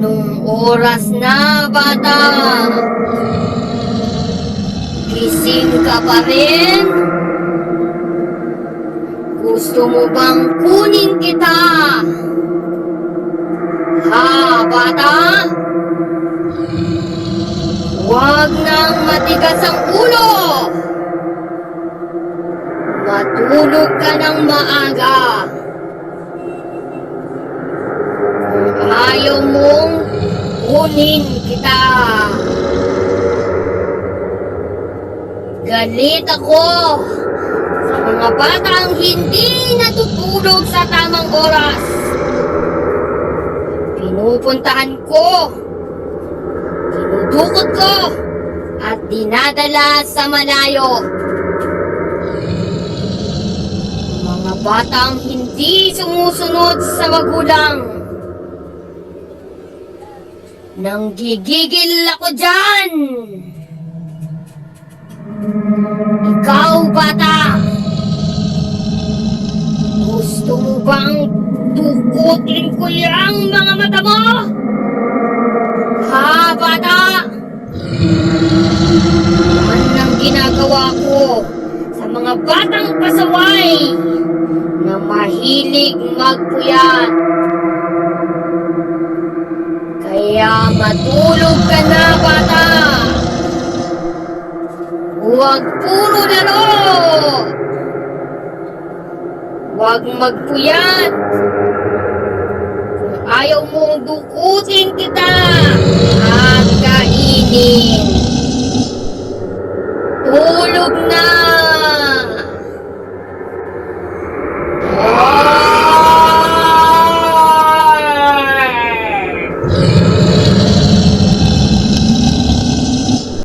Anong oras na, bata? Gising ka pa rin? Gusto mo bang kunin kita? Ha, bata? Huwag nang matigas ang ulo! Matulog ka ng maaga. Kung ayaw mong kunin kita. Galit ako sa mga batang hindi natutulog sa tamang oras. Pinupuntahan ko, dinudukot ko, at dinadala sa malayo. Mga batang hindi sumusunod sa magulang. Nanggigigil ako dyan! Ikaw, bata! Gusto mo bang dukutin ko yung mga mata mo? Ha, bata? Yan ang ginagawa ko sa mga batang pasaway na mahilig magpuyat. Kaya matulog ka na, bata! Huwag puro laro! Huwag magpuyat! Kung ayaw mong dukutin kita,